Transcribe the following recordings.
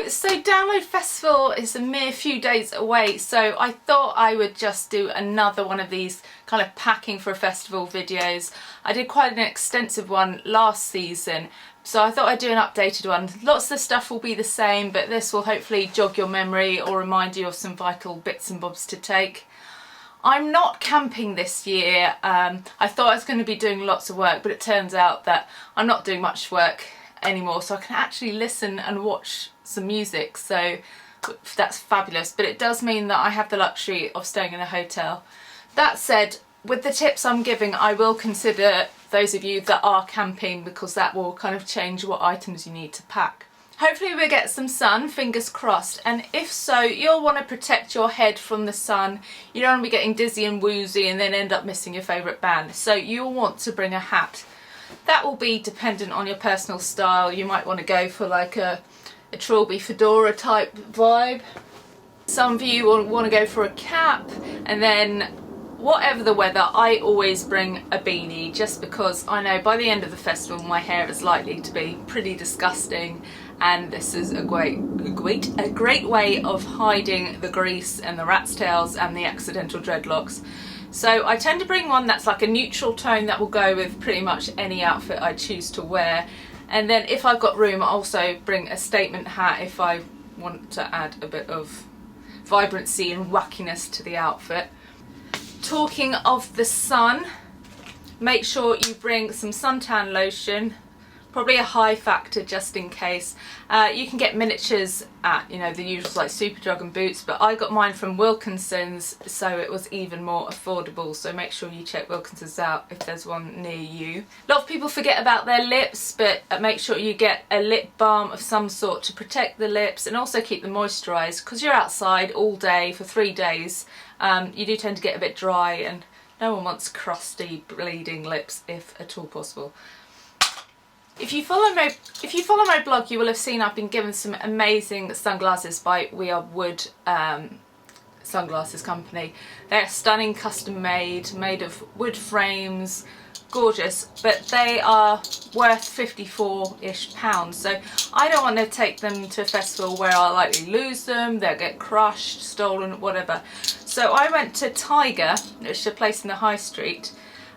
So Download Festival is a mere few days away, so I thought I would just do another one of these kind of packing for a festival videos. I did quite an extensive one last season, so I thought I'd do an updated one. Lots of the stuff will be the same, but this will hopefully jog your memory or remind you of some vital bits and bobs to take. I'm not camping this year. I thought I was going to be doing lots of work, but it turns out that I'm not doing much work anymore, so I can actually listen and watch some music, so that's fabulous. But it does mean that I have the luxury of staying in a hotel. That said, with the tips I'm giving, I will consider those of you that are camping, because that will kind of change what items you need to pack. Hopefully we'll get some sun, fingers crossed, and if so, you'll want to protect your head from the sun. You don't want to be getting dizzy and woozy and then end up missing your favourite band, so you'll want to bring a hat. That will be dependent on your personal style. You might want to go for like a trilby fedora type vibe. Some of you will want to go for a cap, and then whatever the weather, I always bring a beanie, just because I know by the end of the festival my hair is likely to be pretty disgusting, and this is a great way of hiding the grease and the rat's tails and the accidental dreadlocks. So I tend to bring one that's like a neutral tone that will go with pretty much any outfit I choose to wear. And then if I've got room, I'll also bring a statement hat if I want to add a bit of vibrancy and wackiness to the outfit. Talking of the sun, make sure you bring some suntan lotion, probably a high factor just in case. You can get miniatures at, you know, the usuals like Superdrug and Boots, but I got mine from Wilkinson's, so it was even more affordable. So make sure you check Wilkinson's out if there's one near you. A lot of people forget about their lips, but make sure you get a lip balm of some sort to protect the lips and also keep them moisturised, because you're outside all day for 3 days. You do tend to get a bit dry, and no one wants crusty, bleeding lips if at all possible. If you follow my blog, you will have seen I've been given some amazing sunglasses by We Are Wood sunglasses company. They're stunning, custom made of wood frames, gorgeous, but they are worth £54-ish. So I don't want to take them to a festival where I'll likely lose them, they'll get crushed, stolen, whatever. So I went to Tiger, which is a place in the high street,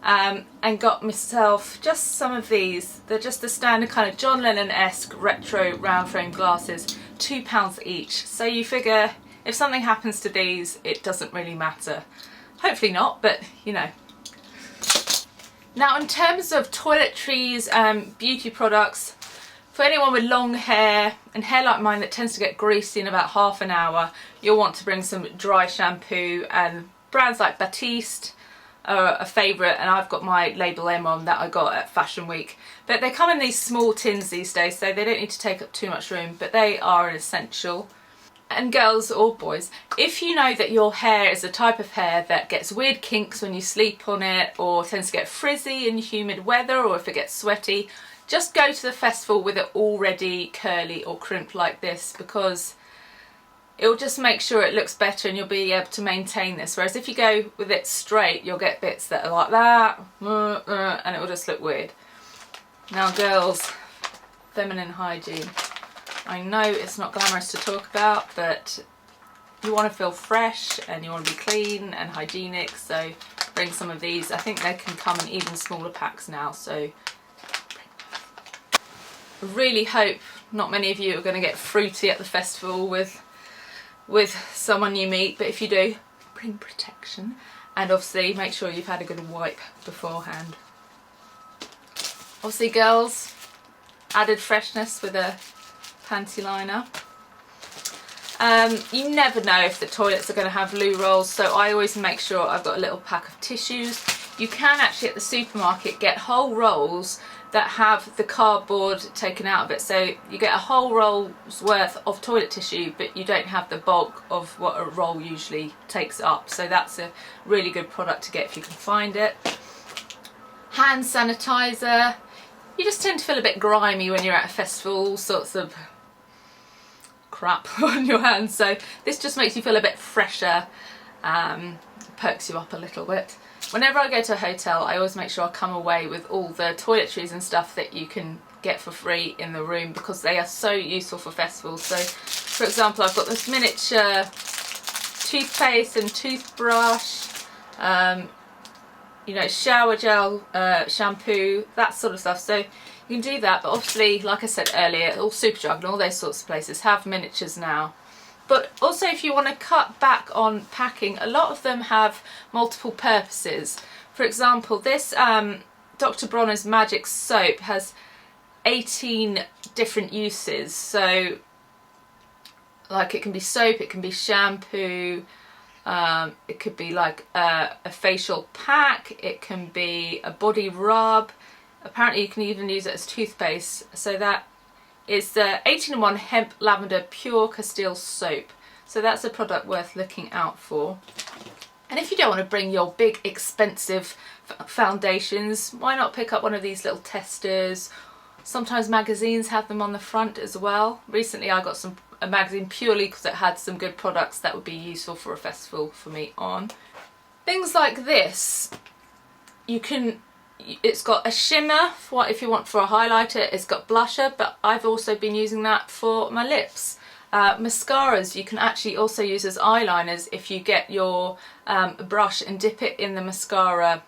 and got myself just some of these. They're just the standard kind of John Lennon-esque retro round frame glasses, £2 each. So you figure if something happens to these, it doesn't really matter. Hopefully not, but you know. Now in terms of toiletries and beauty products, for anyone with long hair and hair like mine that tends to get greasy in about half an hour, you'll want to bring some dry shampoo, and brands like Batiste are a favourite, and I've got my Label M on that I got at Fashion Week. But they come in these small tins these days, so they don't need to take up too much room, but they are an essential. And girls or boys, if you know that your hair is a type of hair that gets weird kinks when you sleep on it, or tends to get frizzy in humid weather, or if it gets sweaty, just go to the festival with it already curly or crimped like this, because it'll just make sure it looks better and you'll be able to maintain this. Whereas if you go with it straight, you'll get bits that are like that, and it will just look weird. Now girls, feminine hygiene. I know it's not glamorous to talk about, but you want to feel fresh and you want to be clean and hygienic, so bring some of these. I think they can come in even smaller packs now, so I really hope not many of you are going to get fruity at the festival with someone you meet, but if you do, bring protection, and obviously make sure you've had a good wipe beforehand. Obviously girls, added freshness with a panty liner. You never know if the toilets are going to have loo rolls, so I always make sure I've got a little pack of tissues. You can actually at the supermarket get whole rolls that have the cardboard taken out of it, so you get a whole roll's worth of toilet tissue, but you don't have the bulk of what a roll usually takes up, so that's a really good product to get if you can find it. Hand sanitizer. You just tend to feel a bit grimy when you're at a festival, all sorts of crap on your hands, so this just makes you feel a bit fresher, perks you up a little bit. Whenever I go to a hotel, I always make sure I come away with all the toiletries and stuff that you can get for free in the room, because they are so useful for festivals. So For example, I've got this miniature toothpaste and toothbrush, you know, shower gel, shampoo, that sort of stuff. So you can do that, but obviously, like I said earlier, all Superdrug and all those sorts of places have miniatures now. But also, if you want to cut back on packing, a lot of them have multiple purposes. For example, this Dr. Bronner's Magic Soap has 18 different uses. So, like, it can be soap, it can be shampoo, it could be like a facial pack, it can be a body rub. Apparently you can even use it as toothpaste. So that is the 18-in-1 Hemp Lavender Pure Castile Soap. So that's a product worth looking out for. And if you don't want to bring your big expensive foundations, why not pick up one of these little testers? Sometimes magazines have them on the front as well. Recently I got a magazine purely because it had some good products that would be useful for a festival for me on. Things like this, it's got a shimmer for if you want for a highlighter, it's got blusher, but I've also been using that for my lips. Mascaras you can actually also use as eyeliners if you get your brush and dip it in the mascara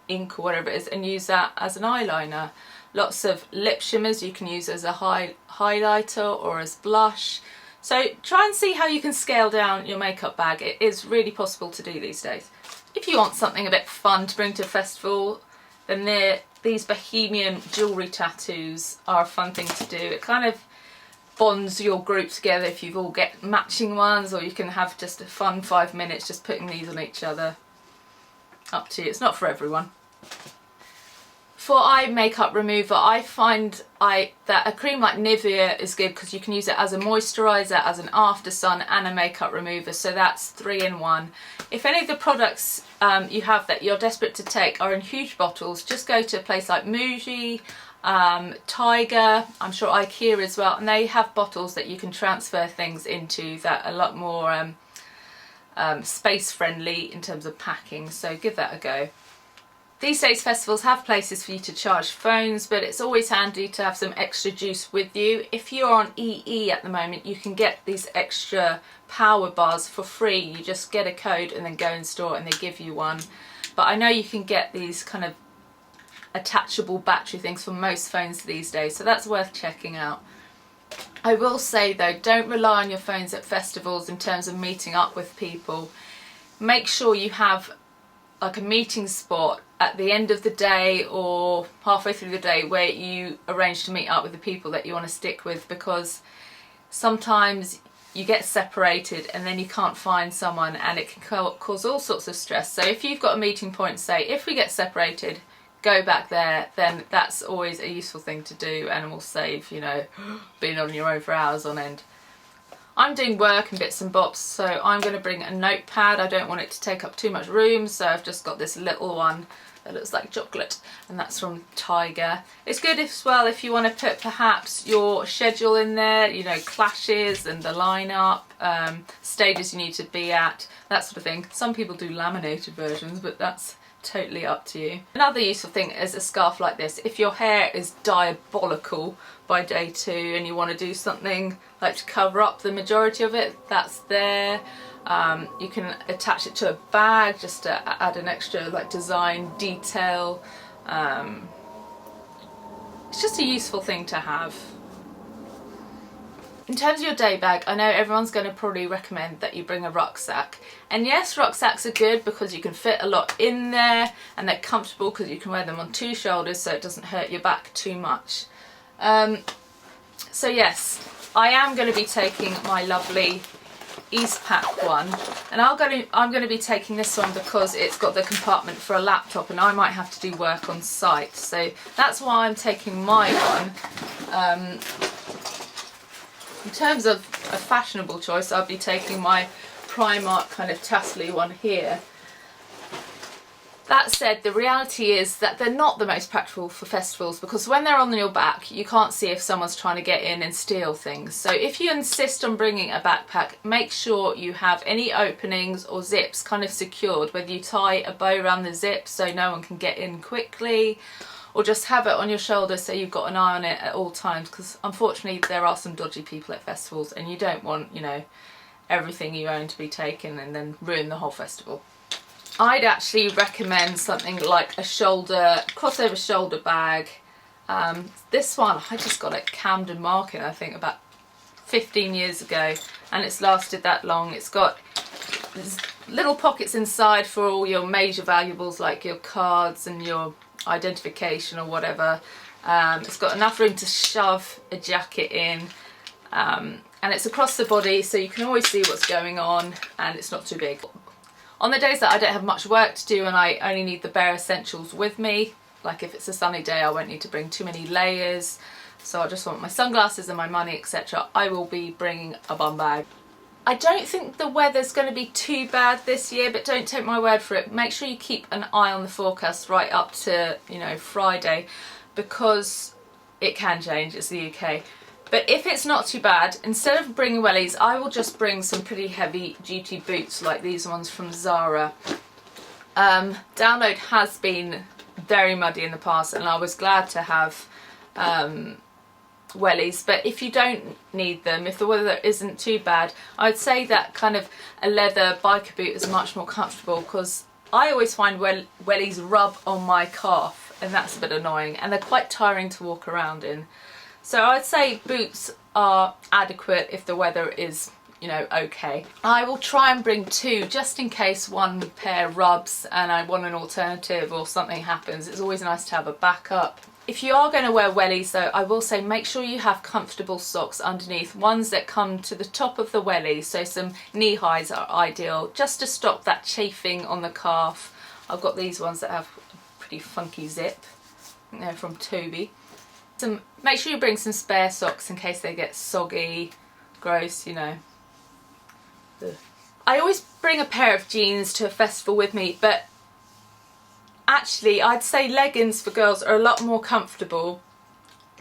ink or whatever it is and use that as an eyeliner. Lots of lip shimmers you can use as a highlighter or as blush. So try and see how you can scale down your makeup bag. It is really possible to do these days. If you want something a bit fun to bring to a festival, then these bohemian jewellery tattoos are a fun thing to do. It kind of bonds your group together if you've all get matching ones, or you can have just a fun 5 minutes just putting these on each other. Up to you, it's not for everyone. For eye makeup remover, I find that a cream like Nivea is good because you can use it as a moisturiser, as an after sun and a makeup remover, so that's 3 in 1. If any of the products you have that you're desperate to take are in huge bottles, just go to a place like Muji, Tiger, I'm sure IKEA as well, and they have bottles that you can transfer things into that are a lot more space friendly in terms of packing, so give that a go. These days festivals have places for you to charge phones, but it's always handy to have some extra juice with you. If you're on EE at the moment, you can get these extra power bars for free. You just get a code and then go in store and they give you one. But I know you can get these kind of attachable battery things for most phones these days, so that's worth checking out. I will say though, don't rely on your phones at festivals in terms of meeting up with people. Make sure you have like a meeting spot at the end of the day or halfway through the day where you arrange to meet up with the people that you want to stick with, because sometimes you get separated and then you can't find someone and it can cause all sorts of stress. So if you've got a meeting point, say if we get separated, go back there, then that's always a useful thing to do and will save, you know, being on your own for hours on end. I'm doing work and bits and bobs, so I'm going to bring a notepad. I don't want it to take up too much room, so I've just got this little one that looks like chocolate, and that's from Tiger. It's good as well if you want to put perhaps your schedule in there, you know, clashes and the lineup, stages you need to be at, that sort of thing. Some people do laminated versions, but that's totally up to you. Another useful thing is a scarf like this. If your hair is diabolical by day 2 and you want to do something like to cover up the majority of it, that's there. You can attach it to a bag just to add an extra like design detail. It's just a useful thing to have. In terms of your day bag, I know everyone's going to probably recommend that you bring a rucksack. And yes, rucksacks are good because you can fit a lot in there and they're comfortable because you can wear them on 2 shoulders so it doesn't hurt your back too much. So yes, I am going to be taking my lovely Eastpak one, and I'm going to be taking this one because it's got the compartment for a laptop and I might have to do work on site. So that's why I'm taking my one. In terms of a fashionable choice, I'll be taking my Primark kind of tassely one here. That said, the reality is that they're not the most practical for festivals because when they're on your back, you can't see if someone's trying to get in and steal things. So if you insist on bringing a backpack, make sure you have any openings or zips kind of secured, whether you tie a bow around the zip so no one can get in quickly, or just have it on your shoulder so you've got an eye on it at all times, because unfortunately there are some dodgy people at festivals and you don't want, you know, everything you own to be taken and then ruin the whole festival. I'd actually recommend something like a crossover shoulder bag. This one I just got at Camden Market, I think about 15 years ago, and it's lasted that long. It's got little pockets inside for all your major valuables like your cards and your identification or whatever. It's got enough room to shove a jacket in, and it's across the body so you can always see what's going on, and it's not too big. On the days that I don't have much work to do and I only need the bare essentials with me, like if it's a sunny day I won't need to bring too many layers, so I just want my sunglasses and my money, etc., I will be bringing a bum bag. I don't think the weather's going to be too bad this year, but don't take my word for it. Make sure you keep an eye on the forecast right up to, you know, Friday, because it can change. It's the UK. But if it's not too bad, instead of bringing wellies, I will just bring some pretty heavy duty boots like these ones from Zara. Download has been very muddy in the past and I was glad to have wellies, but if you don't need them, if the weather isn't too bad, I'd say that kind of a leather biker boot is much more comfortable, because I always find wellies rub on my calf and that's a bit annoying and they're quite tiring to walk around in. So I'd say boots are adequate if the weather is, you know, okay. I will try and bring two just in case one pair rubs and I want an alternative or something happens. It's always nice to have a backup. If you are going to wear wellies though, I will say make sure you have comfortable socks underneath, ones that come to the top of the welly, so some knee highs are ideal, just to stop that chafing on the calf. I've got these ones that have a pretty funky zip. I think they're from Toby. Make sure you bring some spare socks in case they get soggy, gross, you know. Ugh. I always bring a pair of jeans to a festival with me, but actually I'd say leggings for girls are a lot more comfortable.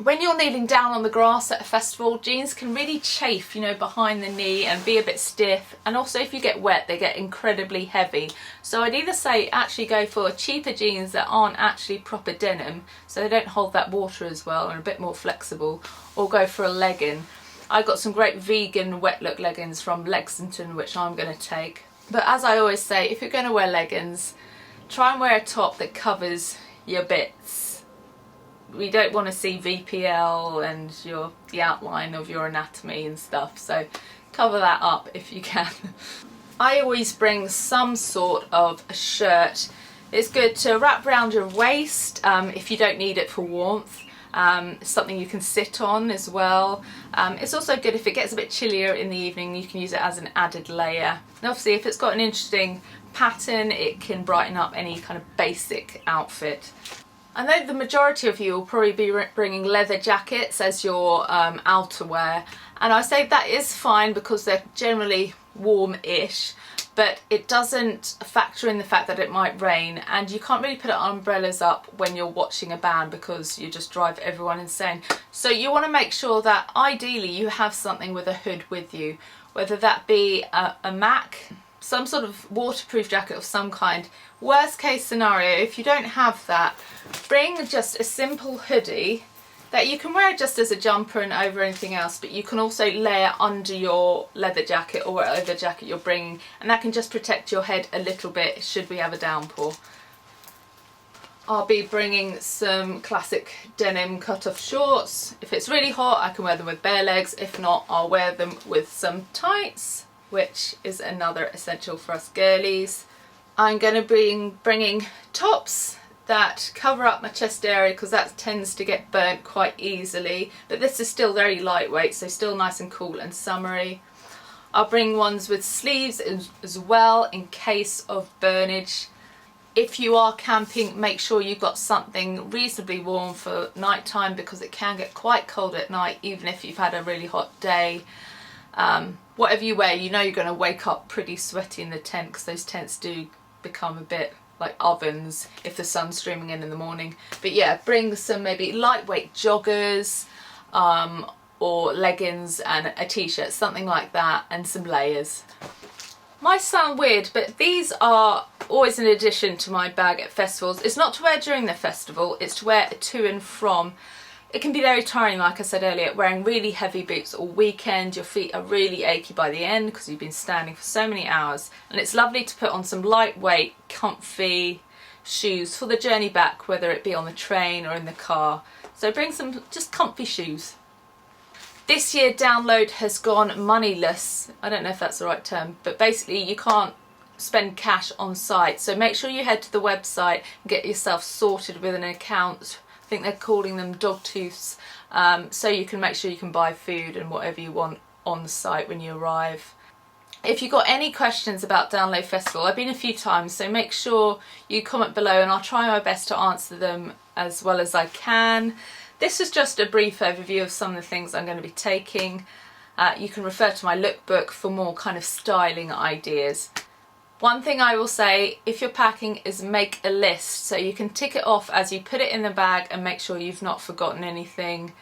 When you're kneeling down on the grass at a festival, jeans can really chafe, you know, behind the knee and be a bit stiff, and also if you get wet they get incredibly heavy. So I'd either say actually go for cheaper jeans that aren't actually proper denim, so they don't hold that water as well and are a bit more flexible, or go for a legging. I've got some great vegan wet look leggings from Eggleton which I'm going to take. But as I always say, if you're going to wear leggings, try and wear a top that covers your bits. We don't want to see VPL and the outline of your anatomy and stuff, so cover that up if you can. I always bring some sort of a shirt. It's good to wrap around your waist if you don't need it for warmth. It's something you can sit on as well. It's also good if it gets a bit chillier in the evening, you can use it as an added layer. And obviously if it's got an interesting pattern, it can brighten up any kind of basic outfit. I know the majority of you will probably be bringing leather jackets as your outerwear, and I say that is fine because they're generally warm-ish, but it doesn't factor in the fact that it might rain, and you can't really put umbrellas up when you're watching a band because you just drive everyone insane. So you want to make sure that ideally you have something with a hood with you, whether that be a Mac, some sort of waterproof jacket of some kind. Worst case scenario, if you don't have that, bring just a simple hoodie that you can wear just as a jumper and over anything else, but you can also layer under your leather jacket or whatever jacket you're bringing, and that can just protect your head a little bit should we have a downpour. I'll be bringing some classic denim cut-off shorts. If it's really hot I can wear them with bare legs, if not I'll wear them with some tights, which is another essential for us girlies. I'm going to be bringing tops that cover up my chest area because that tends to get burnt quite easily, but this is still very lightweight, so still nice and cool and summery. I'll bring ones with sleeves as well in case of burnage. If you are camping, make sure you've got something reasonably warm for night time because it can get quite cold at night even if you've had a really hot day. Whatever you wear, you know you're going to wake up pretty sweaty in the tent because those tents do become a bit like ovens if the sun's streaming in the morning. But yeah, bring some maybe lightweight joggers or leggings and a t-shirt, something like that, and some layers. Might sound weird, but these are always an addition to my bag at festivals. It's not to wear during the festival, it's to wear to and from. It can be very tiring, like I said earlier, wearing really heavy boots all weekend. Your feet are really achy by the end because you've been standing for so many hours. And it's lovely to put on some lightweight, comfy shoes for the journey back, whether it be on the train or in the car. So bring some just comfy shoes. This year Download has gone moneyless. I don't know if that's the right term, but basically you can't spend cash on site. So make sure you head to the website and get yourself sorted with an account. I think they're calling them dog tooths. So you can make sure you can buy food and whatever you want on the site when you arrive. If you've got any questions about Download Festival, I've been a few times, so make sure you comment below and I'll try my best to answer them as well as I can. This is just a brief overview of some of the things I'm going to be taking. You can refer to my lookbook for more kind of styling ideas. One thing I will say, if you're packing, is make a list so you can tick it off as you put it in the bag and make sure you've not forgotten anything.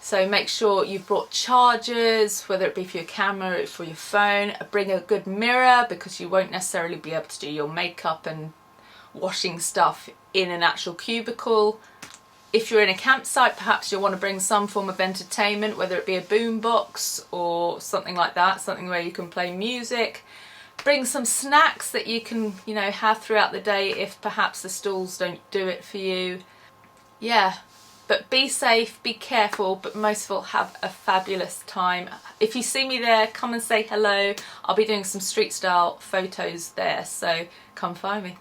So make sure you've brought chargers, whether it be for your camera or for your phone. Bring a good mirror because you won't necessarily be able to do your makeup and washing stuff in an actual cubicle. If you're in a campsite, perhaps you'll want to bring some form of entertainment, whether it be a boombox or something like that, something where you can play music. Bring some snacks that you can, have throughout the day if perhaps the stalls don't do it for you. Yeah, but be safe, be careful, but most of all have a fabulous time. If you see me there, come and say hello. I'll be doing some street style photos there, so come find me.